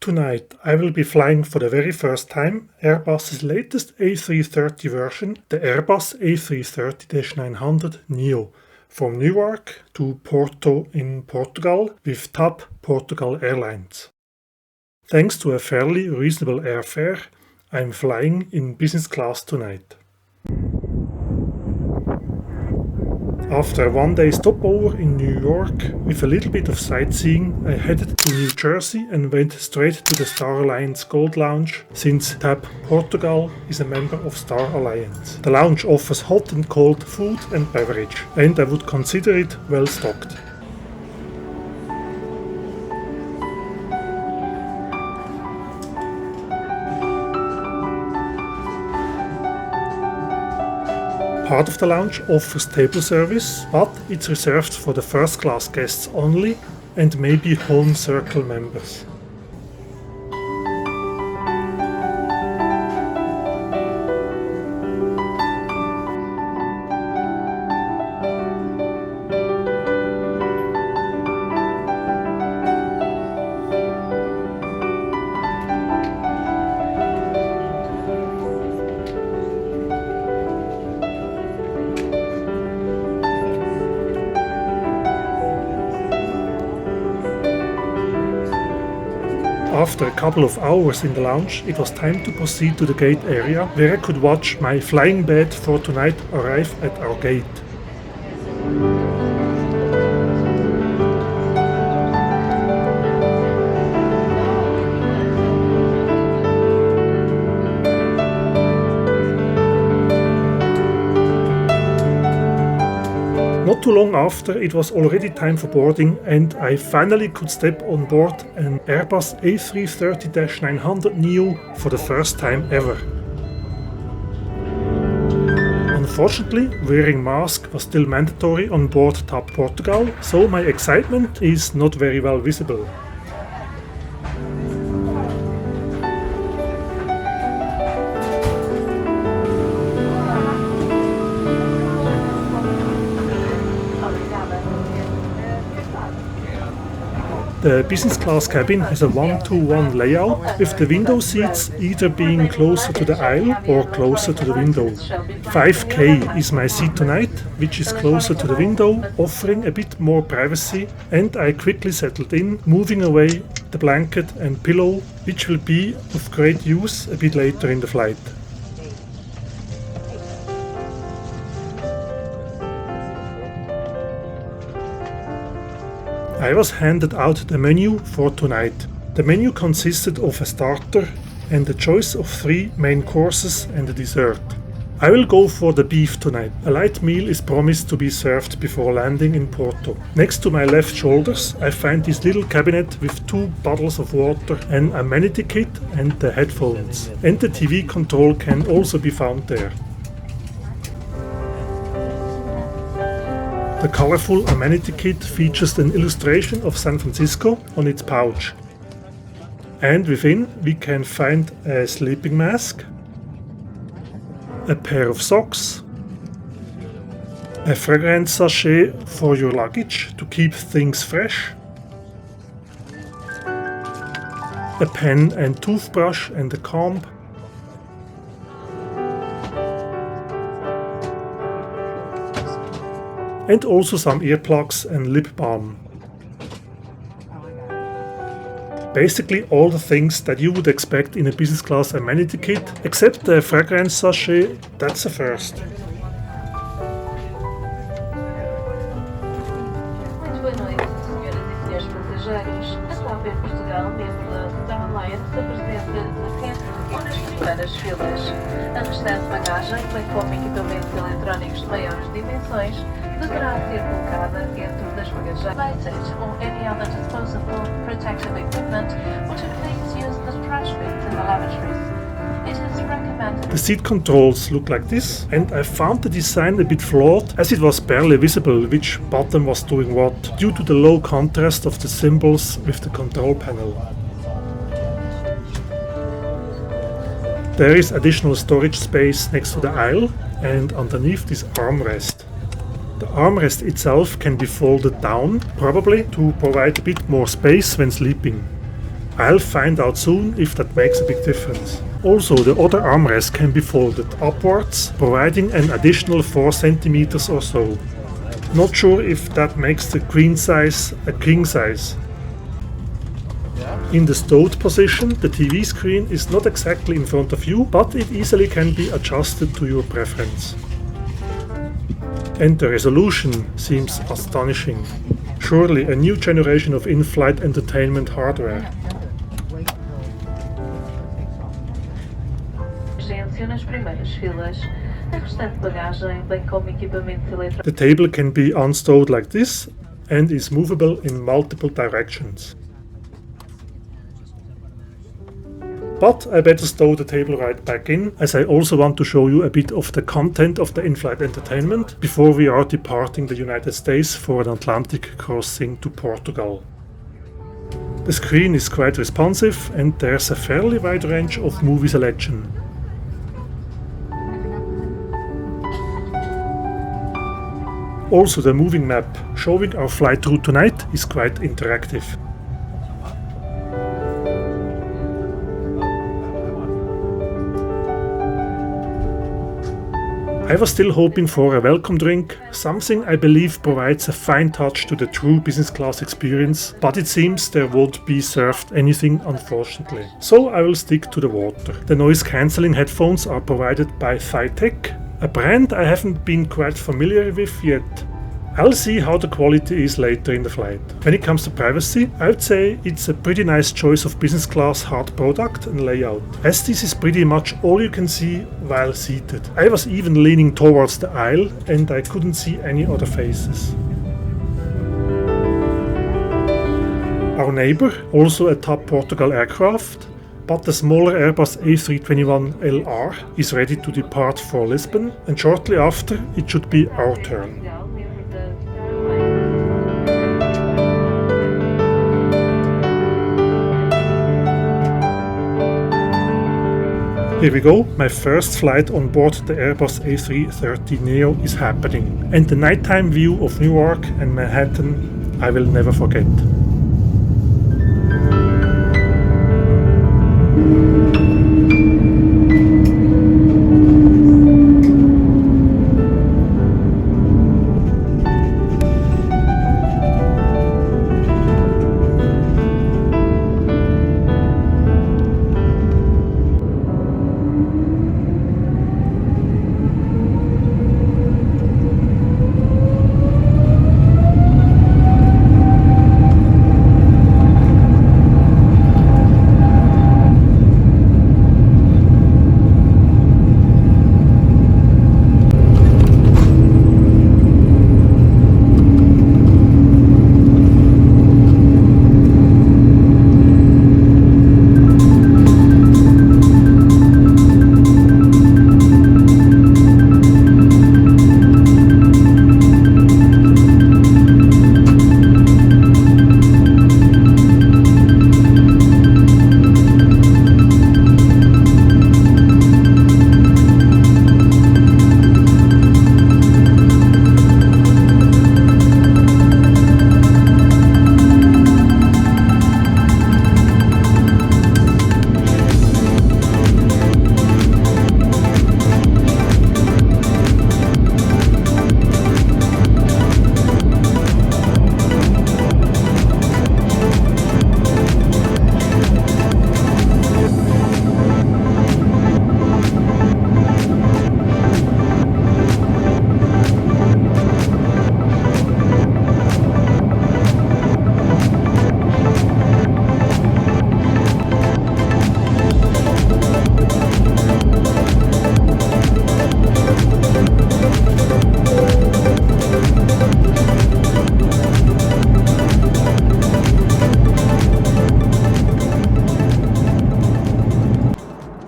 Tonight I will be flying for the very first time Airbus's latest A330 version, the Airbus A330-900neo, from Newark to Porto in Portugal with TAP Portugal Airlines. Thanks to a fairly reasonable airfare, I am flying in business class tonight. After a one-day stopover in New York with a little bit of sightseeing, I headed to New Jersey and went straight to the Star Alliance Gold Lounge, since TAP Portugal is a member of Star Alliance. The lounge offers hot and cold food and beverage, and I would consider it well stocked. Part of the lounge offers table service, but it's reserved for the first class guests only and maybe home circle members. After a couple of hours in the lounge, it was time to proceed to the gate area, where I could watch my flying bed for tonight arrive at our gate. Not too long after, it was already time for boarding, and I finally could step on board an Airbus A330-900neo for the first time ever. Unfortunately, wearing mask was still mandatory on board TAP Portugal, so my excitement is not very well visible. The business class cabin has a 1-to-1 layout, with the window seats either being closer to the aisle or closer to the window. 5K is my seat tonight, which is closer to the window, offering a bit more privacy, and I quickly settled in, moving away the blanket and pillow, which will be of great use a bit later in the flight. I was handed out the menu for tonight. The menu consisted of a starter and a choice of 3 main courses and a dessert. I will go for the beef tonight. A light meal is promised to be served before landing in Porto. Next to my left shoulders, I find this little cabinet with 2 bottles of water, an amenity kit and the headphones. And the TV control can also be found there. The colorful amenity kit features an illustration of San Francisco on its pouch. And within we can find a sleeping mask, a pair of socks, a fragrance sachet for your luggage to keep things fresh, a pen and toothbrush and a comb, and also some earplugs and lip balm. Basically all the things that you would expect in a business class amenity kit, except the fragrance sachet, that's a first. Muito boa noite, senhoras e senhores passageiros. A TAP Air Portugal, membro da Star Alliance, apresenta a frente ou nas primeiras filas. A restante bagagem, bem como equipamentos eletrónicos de maiores dimensões, deverá ser colocada dentro das bagageiras or any other disposable protective equipment, or to please use the trash bins in the lavatories. It is recommended. The seat controls look like this, and I found the design a bit flawed, as it was barely visible which button was doing what, due to the low contrast of the symbols with the control panel. There is additional storage space next to the aisle and underneath this armrest. The armrest itself can be folded down, probably to provide a bit more space when sleeping. I'll find out soon if that makes a big difference. Also, the other armrest can be folded upwards, providing an additional 4 cm or so. Not sure if that makes the queen size a king size. In the stowed position, the TV screen is not exactly in front of you, but it easily can be adjusted to your preference. And the resolution seems astonishing. Surely a new generation of in-flight entertainment hardware. Nas primeiras filas, a restante bagagem vem como equipamento eletrónico. The table can be unstowed like this and is movable in multiple directions. But I better stow the table right back in, as I also want to show you a bit of the content of the in-flight entertainment before we are departing the United States for an Atlantic crossing to Portugal. The screen is quite responsive and there's a fairly wide range of movie selection. Also, the moving map showing our flight route tonight is quite interactive. I was still hoping for a welcome drink, something I believe provides a fine touch to the true business class experience, but it seems there won't be served anything, unfortunately. So I will stick to the water. The noise cancelling headphones are provided by Tech, a brand I haven't been quite familiar with yet. I'll see how the quality is later in the flight. When it comes to privacy, I would say it's a pretty nice choice of business class hard product and layout, as this is pretty much all you can see while seated. I was even leaning towards the aisle and I couldn't see any other faces. Our neighbor, also a TAP Portugal aircraft, but the smaller Airbus A330-900neo is ready to depart for Lisbon, and shortly after it should be our turn. Here we go, my first flight on board the Airbus A330neo is happening, and the nighttime view of Newark and Manhattan I will never forget.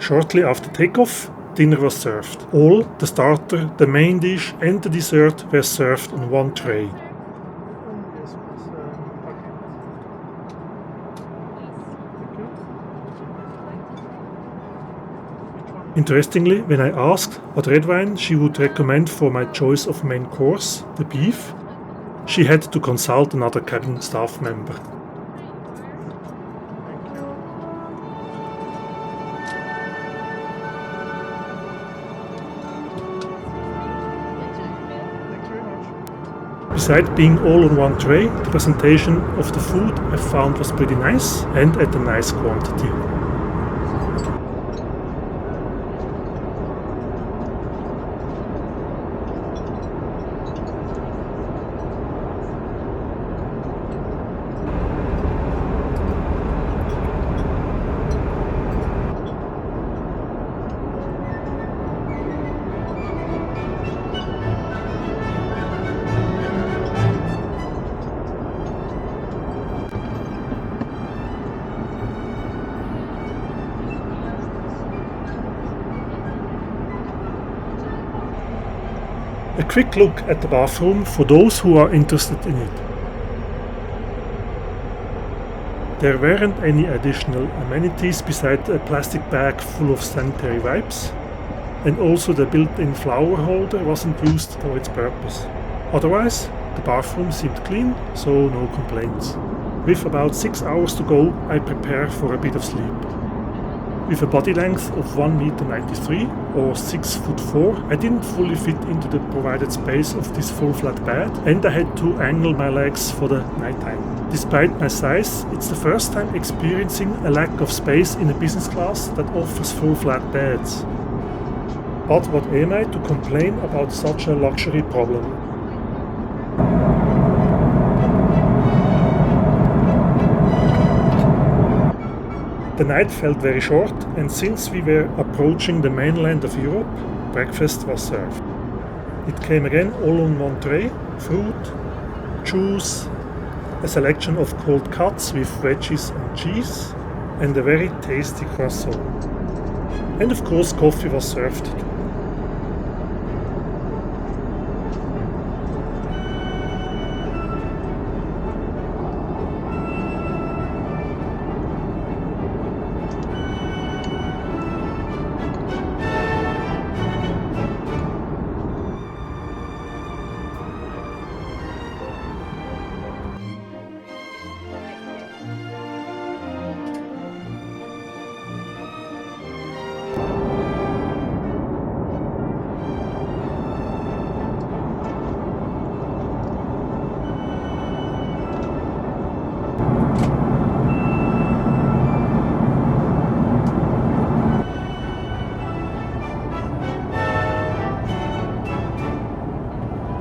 Shortly after takeoff, dinner was served. All, the starter, the main dish and the dessert were served on one tray. Interestingly, when I asked what red wine she would recommend for my choice of main course, the beef, she had to consult another cabin staff member. Besides being all on one tray, the presentation of the food I found was pretty nice and at a nice quantity. A quick look at the bathroom for those who are interested in it. There weren't any additional amenities beside a plastic bag full of sanitary wipes, and also the built-in flower holder wasn't used for its purpose. Otherwise, the bathroom seemed clean, so no complaints. With about 6 hours to go, I prepare for a bit of sleep. With a body length of 1,93 m or 6'4", I didn't fully fit into the provided space of this full flat bed, and I had to angle my legs for the nighttime. Despite my size, it's the first time experiencing a lack of space in a business class that offers full flat beds. But what am I to complain about such a luxury problem? The night felt very short, and since we were approaching the mainland of Europe, breakfast was served. It came again all on one tray: fruit, juice, a selection of cold cuts with veggies and cheese, and a very tasty croissant. And of course coffee was served too.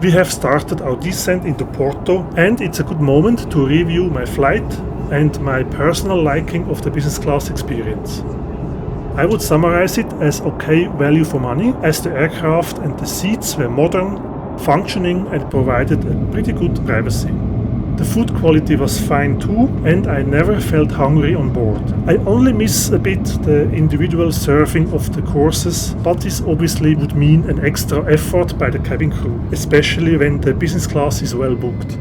We have started our descent into Porto, and it's a good moment to review my flight and my personal liking of the business class experience. I would summarize it as okay value for money, as the aircraft and the seats were modern, functioning and provided a pretty good privacy. The food quality was fine too, and I never felt hungry on board. I only miss a bit the individual serving of the courses, but this obviously would mean an extra effort by the cabin crew, especially when the business class is well booked.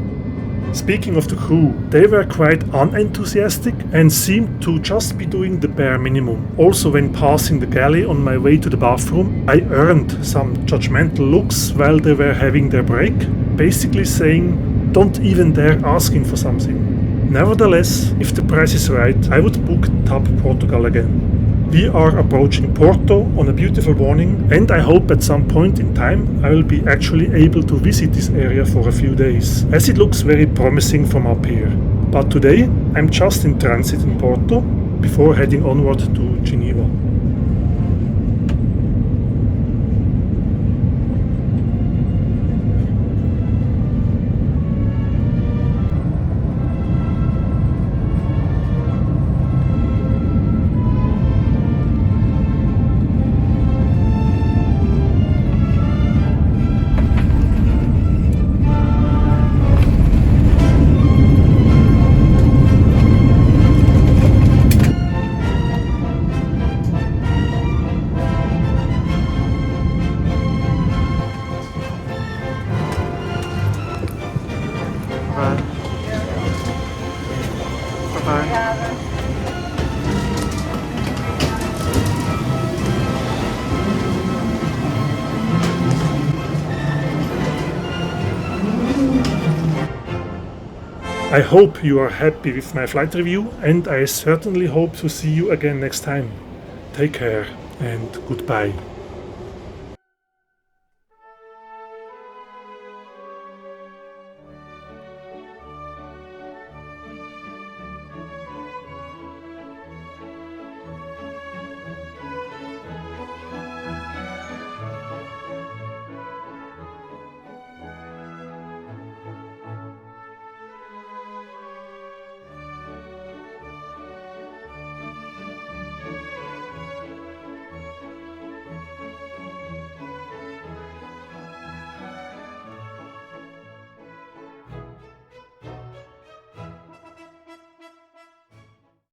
Speaking of the crew, they were quite unenthusiastic and seemed to just be doing the bare minimum. Also, when passing the galley on my way to the bathroom, I earned some judgmental looks while they were having their break, basically saying, "Don't even dare asking for something." Nevertheless, if the price is right, I would book TAP Portugal again. We are approaching Porto on a beautiful morning, and I hope at some point in time I will be actually able to visit this area for a few days, as it looks very promising from up here. But today I'm just in transit in Porto before heading onward to Geneva. I hope you are happy with my flight review, and I certainly hope to see you again next time. Take care and goodbye.